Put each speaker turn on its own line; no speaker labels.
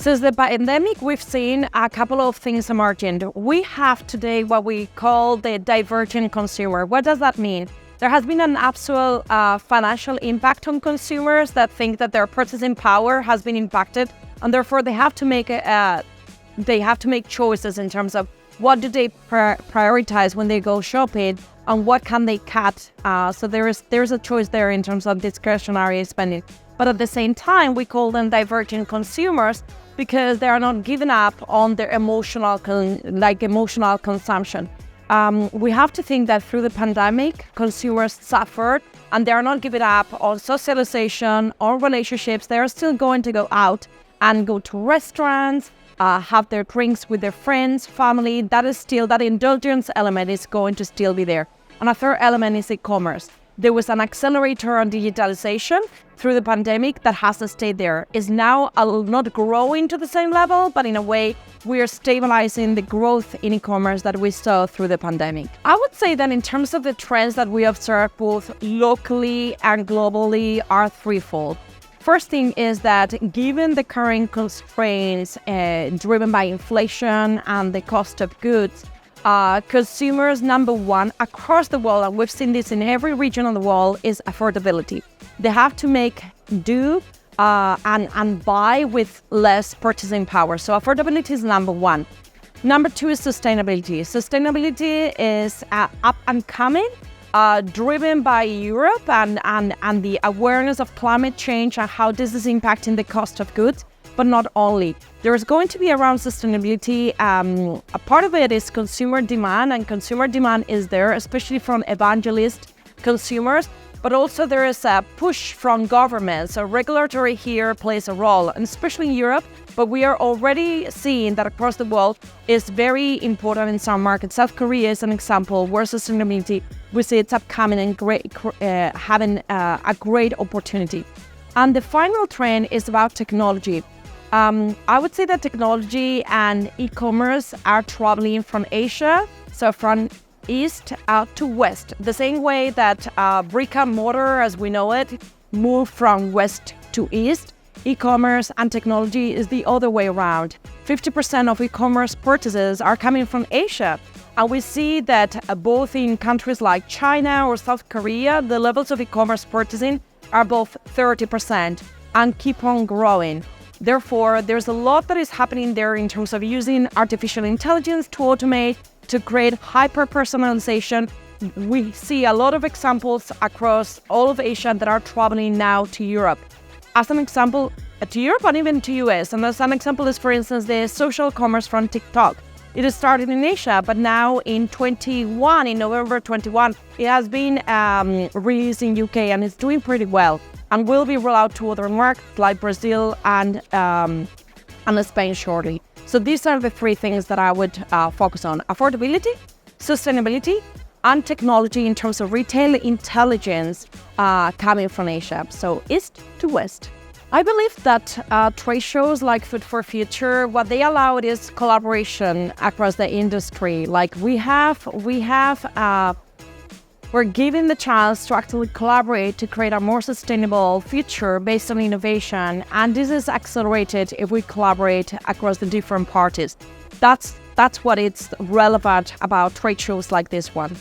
Since the pandemic, we've seen a couple of things emerging. We have today what we call the divergent consumer. What does that mean? There has been an absolute financial impact on consumers that think that their purchasing power has been impacted, and therefore they have to make choices in terms of what do they prioritize when they go shopping and what can they cut. So there's a choice there in terms of discretionary spending. But at the same time, we call them divergent consumers because they are not giving up on their emotional consumption. We have to think that through the pandemic, consumers suffered and they are not giving up on socialization or relationships. They are still going to go out and go to restaurants, have their drinks with their friends, family. That indulgence element is going to still be there. And a third element is e-commerce. There was an accelerator on digitalization through the pandemic that hasn't stayed there. It's now not growing to the same level, but in a way, we are stabilizing the growth in e-commerce that we saw through the pandemic. I would say that in terms of the trends that we observe both locally and globally are threefold. First thing is that given the current constraints driven by inflation and the cost of goods, consumers, number one, across the world, and we've seen this in every region of the world, is affordability. They have to make do and buy with less purchasing power. So affordability is number one. Number two is sustainability. Sustainability is up and coming, driven by Europe and the awareness of climate change and how this is impacting the cost of goods. But not only. There is going to be around sustainability. A part of it is consumer demand, and consumer demand is there, especially from evangelist consumers. But also there is a push from government. So regulatory here plays a role, and especially in Europe. But we are already seeing that across the world is very important in some markets. South Korea is an example where sustainability, we see it's upcoming and having a great opportunity. And the final trend is about technology. I would say that technology and e-commerce are traveling from Asia, so from east out to west. The same way that brick and mortar, as we know it, moved from west to east, e-commerce and technology is the other way around. 50% of e-commerce purchases are coming from Asia. And we see that both in countries like China or South Korea, the levels of e-commerce purchasing are both 30% and keep on growing. Therefore, there's a lot that is happening there in terms of using artificial intelligence to automate, to create hyper-personalization. We see a lot of examples across all of Asia that are traveling now to Europe. As an example, to Europe and even to US. And as an example is, for instance, the social commerce from TikTok. It started in Asia, but now in November 21, it has been released in UK and it's doing pretty well. And will be rolled out to other markets like Brazil and Spain shortly. So these are the three things that I would focus on: affordability, sustainability, and technology in terms of retail intelligence coming from Asia. So east to west. I believe that trade shows like Food for Future, what they allow is collaboration across the industry. Like we're given the chance to actually collaborate to create a more sustainable future based on innovation. And this is accelerated if we collaborate across the different parties. That's what it's relevant about trade shows like this one.